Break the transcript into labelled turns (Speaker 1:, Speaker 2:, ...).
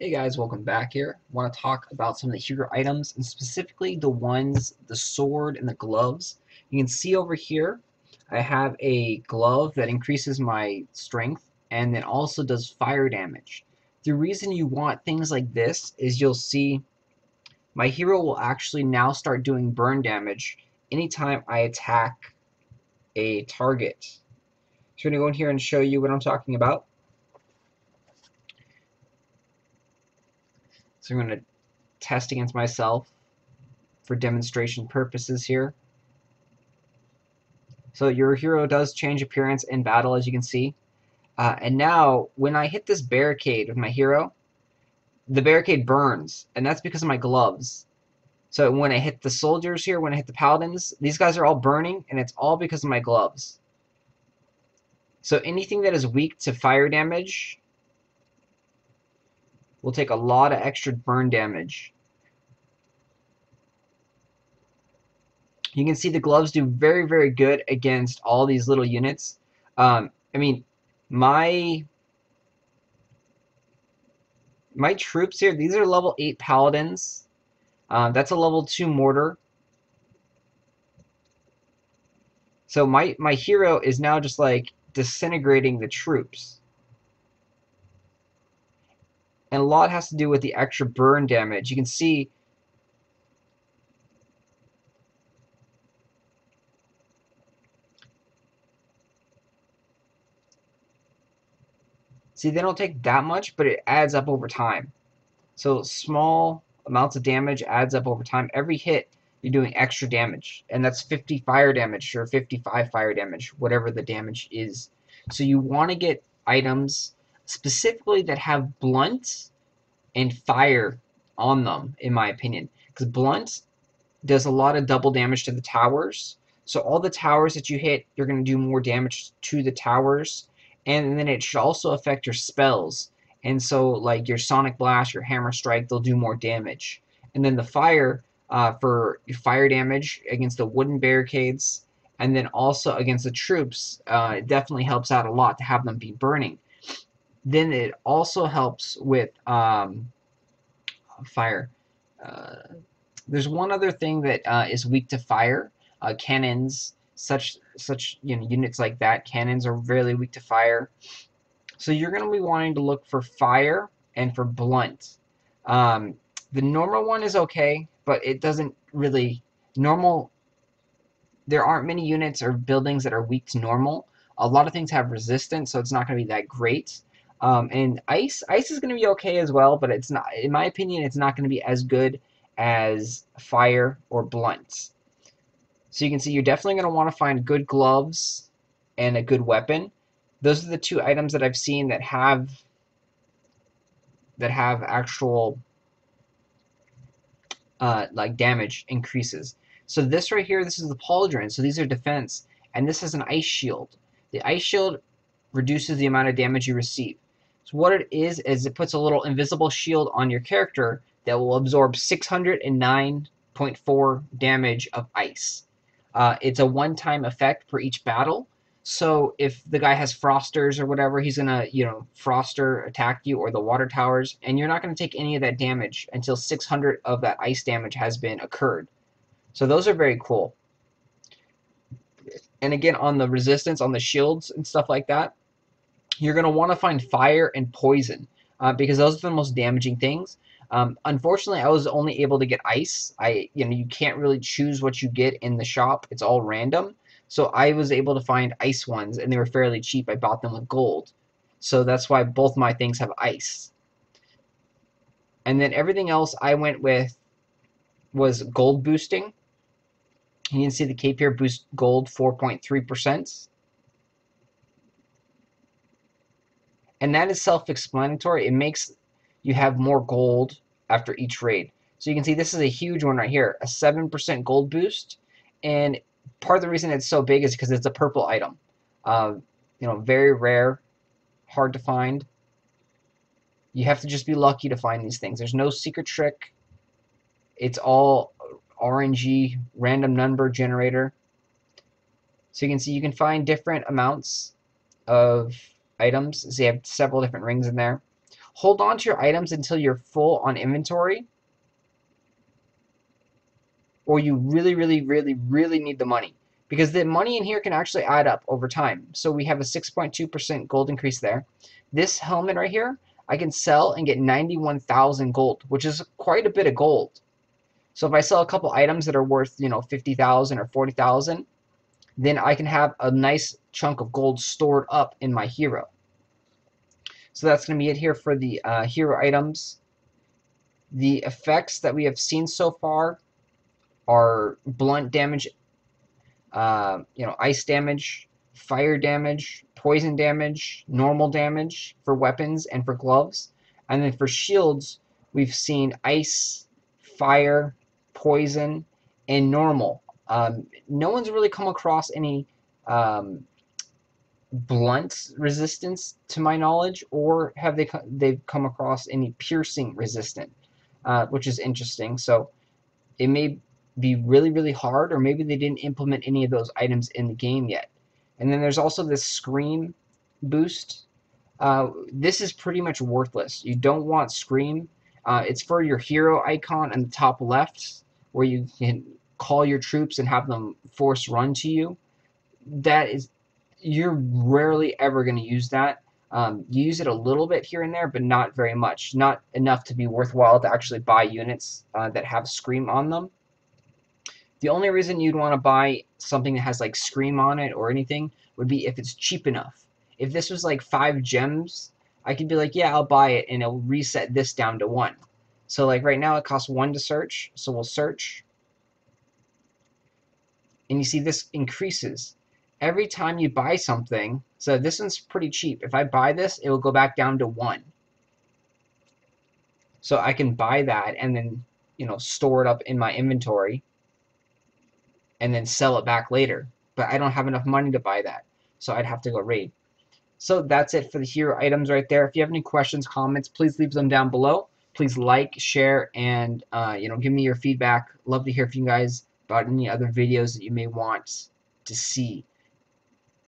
Speaker 1: Hey guys, welcome back here. I want to talk about some of the hero items and specifically the sword and the gloves. You can see over here I have a glove that increases my strength and then also does fire damage. The reason you want things like this is you'll see my hero will actually now start doing burn damage anytime I attack a target. So I'm going to go in here and show you what I'm talking about. So I'm going to test against myself for demonstration purposes here. So your hero does change appearance in battle, as you can see. And now, when I hit this barricade with my hero, the barricade burns, and that's because of my gloves. So when I hit the soldiers here, when I hit the paladins, these guys are all burning, and it's all because of my gloves. So anything that is weak to fire damage will take a lot of extra burn damage. You can see the gloves do very, very good against all these little units. I mean, my troops here, these are level 8 paladins. That's a level 2 mortar. So my hero is now just like disintegrating the troops. And a lot has to do with the extra burn damage. You can see they don't take that much, but it adds up over time. So small amounts of damage adds up over time. Every hit, you're doing extra damage. And that's 50 fire damage or 55 fire damage, whatever the damage is. So you want to get items specifically that have blunt and fire on them, in my opinion. Because blunt does a lot of double damage to the towers. So all the towers that you hit, you're going to do more damage to the towers. And then it should also affect your spells. And so, like your Sonic Blast, your Hammer Strike, they'll do more damage. And then the fire, for fire damage against the wooden barricades, and then also against the troops, it definitely helps out a lot to have them be burning. Then it also helps with fire. There's one other thing that is weak to fire. Cannons, such units like that. Cannons are really weak to fire. So you're going to be wanting to look for fire and for blunt. The normal one is okay, but it doesn't really normal. There aren't many units or buildings that are weak to normal. A lot of things have resistance, so it's not going to be that great. And ice is going to be okay as well, but it's not, in my opinion, it's not going to be as good as fire or blunt. So you can see you're definitely going to want to find good gloves and a good weapon. Those are the two items that I've seen that have actual like damage increases. So this right here, this is the pauldron. So these are defense, and this is an ice shield. The ice shield reduces the amount of damage you receive. So what it is it puts a little invisible shield on your character that will absorb 609.4 damage of ice. It's a one-time effect for each battle. So if the guy has frosters or whatever, he's gonna, froster attack you, or the water towers, and you're not gonna take any of that damage until 600 of that ice damage has been occurred. So those are very cool. And again, on the resistance, on the shields and stuff like that, you're gonna want to find fire and poison, because those are the most damaging things. Unfortunately, I was only able to get ice. You can't really choose what you get in the shop. It's all random. So I was able to find ice ones, and they were fairly cheap. I bought them with gold. So that's why both my things have ice. And then everything else I went with was gold boosting. You can see the cape here boosts gold 4.3%. And that is self-explanatory. It makes you have more gold after each raid. So you can see this is a huge one right here, a 7% gold boost. And part of the reason it's so big is because it's a purple item. Very rare, hard to find. You have to just be lucky to find these things. There's no secret trick. It's all RNG, random number generator. So you can see you can find different amounts of items. So you have several different rings in there. Hold on to your items until you're full on inventory, or you really, really, really, really need the money. Because the money in here can actually add up over time. So we have a 6.2% gold increase there. This helmet right here, I can sell and get 91,000 gold, which is quite a bit of gold. So if I sell a couple items that are worth, 50,000 or 40,000, then I can have a nice chunk of gold stored up in my hero. So that's going to be it here for the hero items. The effects that we have seen so far are blunt damage, ice damage, fire damage, poison damage, normal damage for weapons and for gloves. And then for shields, we've seen ice, fire, poison, and normal. No one's really come across any blunt resistance to my knowledge, or have they've come across any piercing resistant, which is interesting. So it may be really, really hard, or maybe they didn't implement any of those items in the game yet. And then there's also this scream boost. This is pretty much worthless. You don't want scream. It's for your hero icon in the top left, where you can call your troops and have them force run to you. You're rarely ever going to use that. You use it a little bit here and there, but not very much. Not enough to be worthwhile to actually buy units that have Scream on them. The only reason you'd want to buy something that has like Scream on it or anything would be if it's cheap enough. If this was like 5 gems, I could be like, yeah, I'll buy it, and it'll reset this down to 1. So like right now it costs 1 to search, so we'll search. And you see this increases every time you buy something. So this one's pretty cheap. If I buy this, it will go back down to 1. So I can buy that and then, store it up in my inventory and then sell it back later. But I don't have enough money to buy that, so I'd have to go raid. So that's it for the hero items right there. If you have any questions, comments, please leave them down below. Please like, share, and give me your feedback. Love to hear from you guys about any other videos that you may want to see.